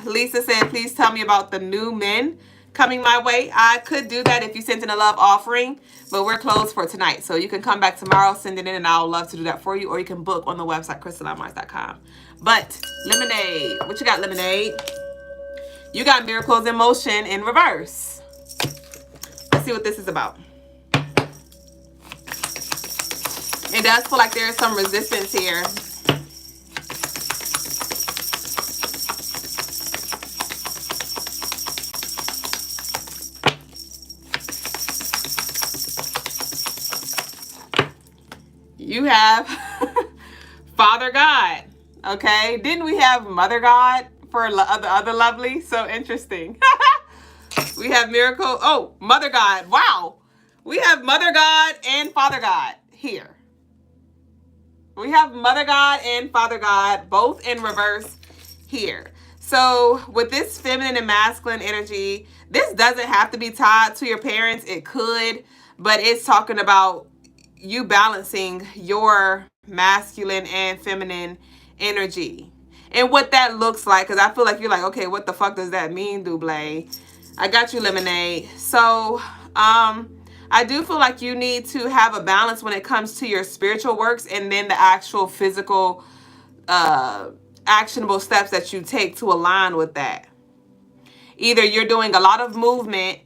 Lisa said, please tell me about the new men coming my way. I could do that if you sent in a love offering, but we're closed for tonight. So you can come back tomorrow, send it in, and I'll love to do that for you. Or you can book on the website, CrystalineMars.com. But lemonade, what you got, lemonade? You got miracles in motion in reverse. Let's see what this is about. It does feel like there's some resistance here. You have Father God, okay? Didn't we have Mother God for other lovely? So interesting. We have miracle. Oh, Mother God. Wow. We have Mother God and Father God here. We have Mother God and Father God both in reverse here. So with this feminine and masculine energy, this doesn't have to be tied to your parents. It could, but it's talking about you balancing your masculine and feminine energy and what that looks like. Because I feel like you're like, okay, what the fuck does that mean, Double? I got you, Lemonade. So I do feel like you need to have a balance when it comes to your spiritual works and then the actual physical actionable steps that you take to align with that. Either you're doing a lot of movement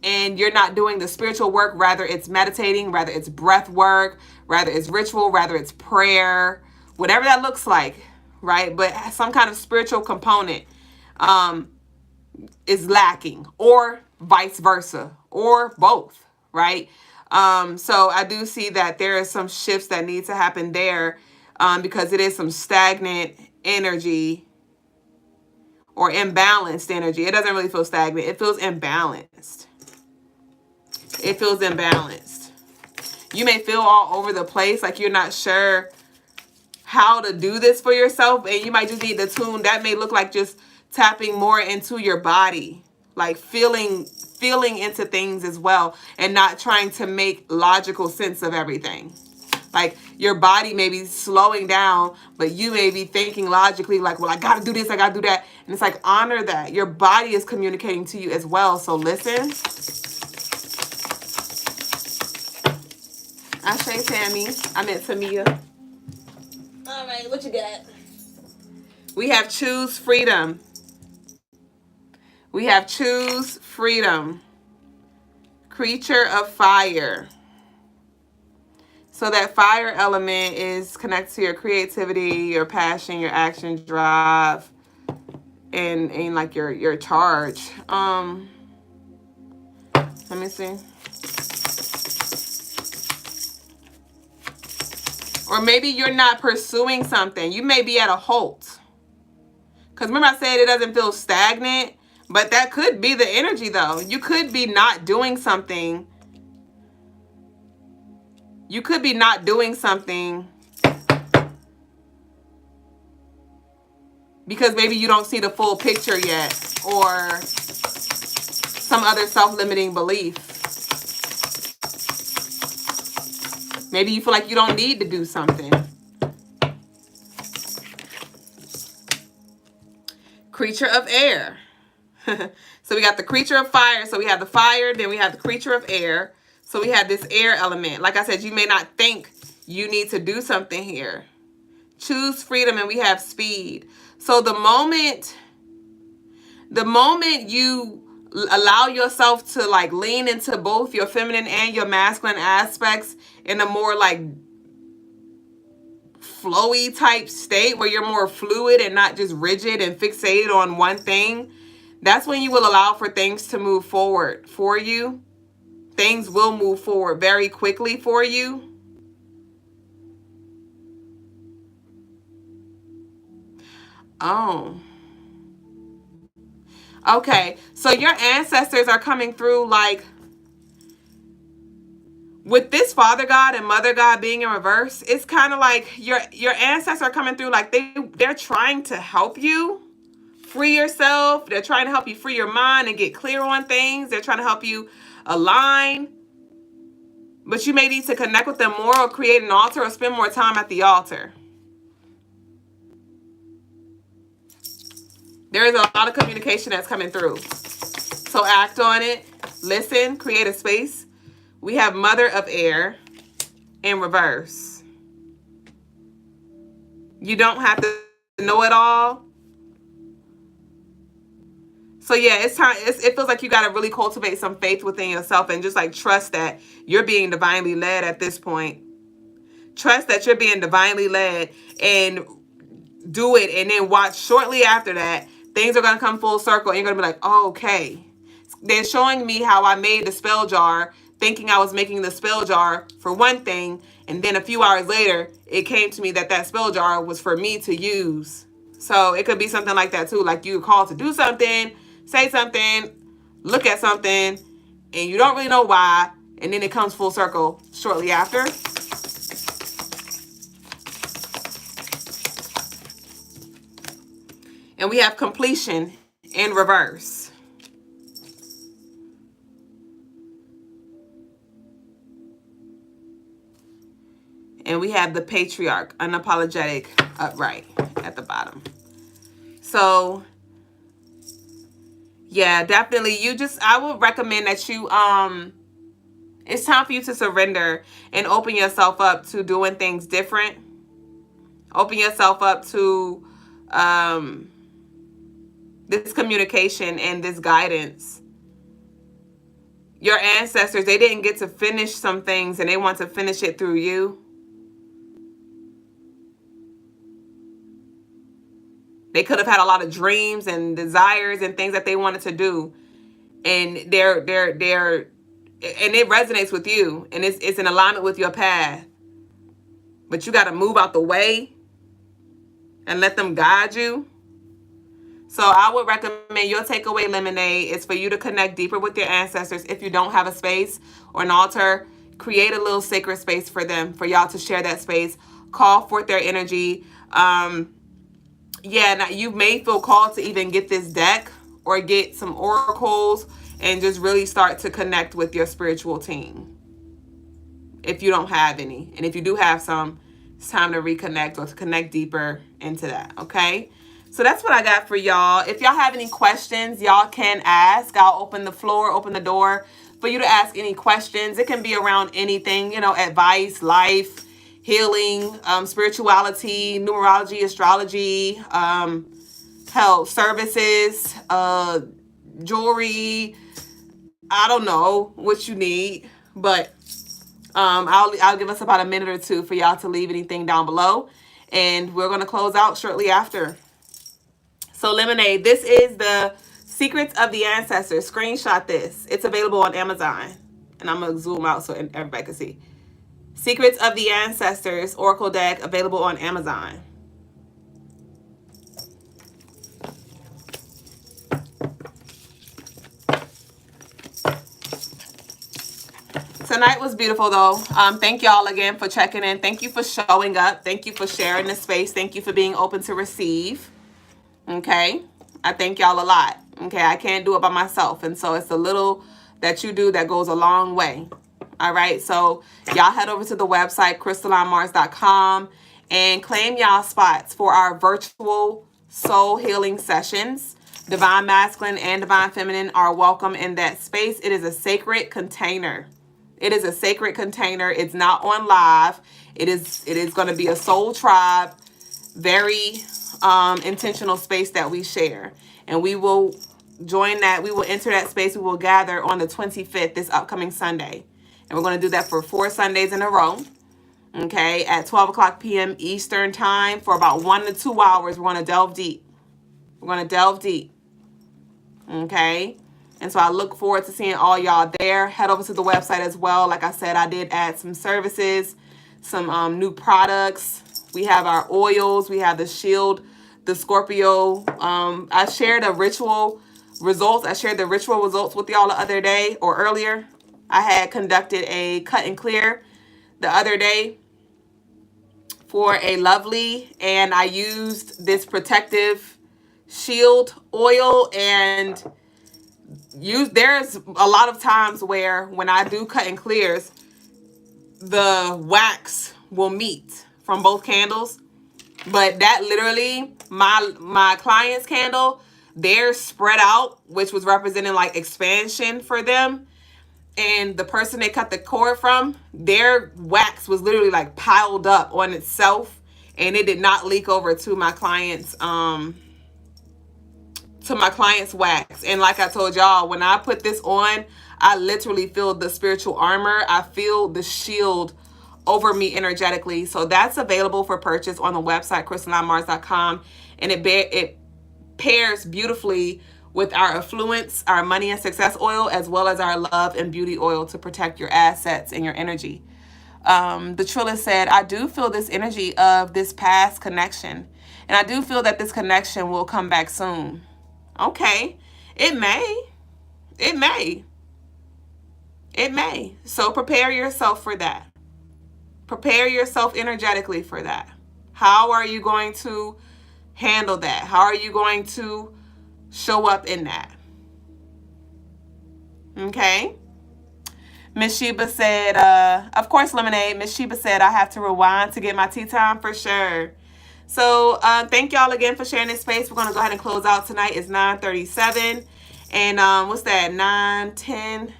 and you're not doing the spiritual work, rather it's meditating, rather it's breath work, rather it's ritual, rather it's prayer, whatever that looks like, right? But some kind of spiritual component is lacking, or vice versa, or both, right? So I do see that there are some shifts that need to happen there, because it is some stagnant energy or imbalanced energy. It doesn't really feel stagnant. It feels imbalanced. It feels imbalanced. You may feel all over the place, like you're not sure how to do this for yourself, and you might just need to tune. That may look like just tapping more into your body, like feeling into things as well, and not trying to make logical sense of everything. Like your body may be slowing down, but you may be thinking logically like, well, I got to do this, I got to do that. And it's like, honor that. Your body is communicating to you as well. So listen. I say Tammy. I meant Tamia. All right, what you got? We have choose freedom. We have choose freedom. Creature of fire. So that fire element is connected to your creativity, your passion, your action, drive, and like your charge. Let me see. Or maybe you're not pursuing something. You may be at a halt. Because remember I said it doesn't feel stagnant, but that could be the energy though. You could be not doing something. You could be not doing something because maybe you don't see the full picture yet, or some other self-limiting belief. Maybe you feel like you don't need to do something. Creature of air. So we got the creature of fire. So we have the fire, then we have the creature of air. So we have this air element. Like I said, you may not think you need to do something here. Choose freedom, and we have speed. So the moment you allow yourself to like lean into both your feminine and your masculine aspects in a more like flowy type state where you're more fluid and not just rigid and fixated on one thing, that's when you will allow for things to move forward for you. Things will move forward very quickly for you. Oh. Okay. So your ancestors are coming through like with this Father God and Mother God being in reverse. It's kind of like your ancestors are coming through like they're trying to help you free yourself. They're trying to help you free your mind and get clear on things. They're trying to help you align. But you may need to connect with them more, or create an altar, or spend more time at the altar. There is a lot of communication that's coming through. So act on it. Listen. Create a space. We have Mother of Air in reverse. You don't have to know it all. So yeah, it's time. It feels like you got to really cultivate some faith within yourself and just like trust that you're being divinely led at this point. Trust that you're being divinely led and do it. And then watch shortly after that, things are going to come full circle and you're going to be like, oh, okay. They're showing me how I made the spell jar, thinking I was making the spell jar for one thing. And then a few hours later, it came to me that that spell jar was for me to use. So it could be something like that too. Like you're called to do something, say something, look at something, and you don't really know why. And then it comes full circle shortly after. And we have completion in reverse. And we have the patriarch, unapologetic, upright at the bottom. So, yeah, definitely. I would recommend that you, it's time for you to surrender and open yourself up to doing things different. Open yourself up to this communication and this guidance. Your ancestors, they didn't get to finish some things and they want to finish it through you. They could have had a lot of dreams and desires and things that they wanted to do. And and it resonates with you. And it's in alignment with your path. But you got to move out the way and let them guide you. So I would recommend your takeaway lemonade is for you to connect deeper with your ancestors. If you don't have a space or an altar, create a little sacred space for them, for y'all to share that space. Call forth their energy. Yeah, now you may feel called to even get this deck or get some oracles and just really start to connect with your spiritual team. If you don't have any. And if you do have some, it's time to reconnect or to connect deeper into that, okay? So that's what I got for y'all. If y'all have any questions, y'all can ask. I'll open the floor, open the door for you to ask any questions. It can be around anything, advice, life, healing, spirituality, numerology, astrology, health services, jewelry. I don't know what you need, but I'll give us about a minute or two for y'all to leave anything down below, and we're gonna close out shortly after. So Lemonade, this is the Secrets of the Ancestors. Screenshot this. It's available on Amazon, and I'm gonna zoom out so everybody can see. Secrets of the Ancestors Oracle deck, available on Amazon. Tonight was beautiful, though. Thank y'all again for checking in. Thank you for showing up. Thank you for sharing the space. Thank you for being open to receive. Okay? I thank y'all a lot. Okay? I can't do it by myself. And so it's a little that you do that goes a long way. All right? So y'all head over to the website, CrystalineMars.com, and claim y'all spots for our virtual soul healing sessions. Divine Masculine and Divine Feminine are welcome in that space. It is a sacred container. It is a sacred container. It's not on live. It is going to be a soul tribe, very intentional space that we share. And we will join that. We will enter that space. We will gather on the 25th, this upcoming Sunday. And we're going to do that for 4 Sundays in a row. Okay, at 12 o'clock p.m. Eastern time for about 1 to 2 hours. We're going to delve deep. We're going to delve deep. Okay. And so I look forward to seeing all y'all there. Head over to the website as well. Like I said, I did add some services, some new products. We have our oils. We have the shield, the Scorpio. I shared the ritual results with y'all the other day or earlier. I had conducted a cut and clear the other day for a lovely, and I used this protective shield oil, and there's a lot of times where when I do cut and clears, the wax will meet from both candles. But that literally, my client's candle, they're spread out, which was representing like expansion for them. And the person they cut the cord from, their wax was literally like piled up on itself, and it did not leak over to my client's wax. And like I told y'all, when I put this on, I literally feel the spiritual armor. I feel the shield over me energetically. So that's available for purchase on the website, CrystalineMars.com. And it pairs beautifully with our affluence, our money and success oil, as well as our love and beauty oil to protect your assets and your energy. The Trilla said, I do feel this energy of this past connection. And I do feel that this connection will come back soon. Okay, it may. So prepare yourself for that. Prepare yourself energetically for that. How are you going to handle that? How are you going to show up in that? Okay. Miss Sheba said, of course, Lemonade. Miss Sheba said, I have to rewind to get my tea time for sure. So thank y'all again for sharing this space. We're going to go ahead and close out tonight. It's 9:37. And what's that? 9:10,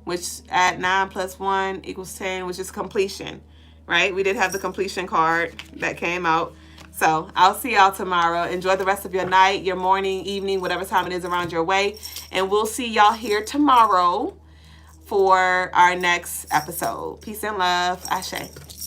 which at 9 plus 1 equals 10, which is completion, right? We did have the completion card that came out. So I'll see y'all tomorrow. Enjoy the rest of your night, your morning, evening, whatever time it is around your way. And we'll see y'all here tomorrow for our next episode. Peace and love. Ashe.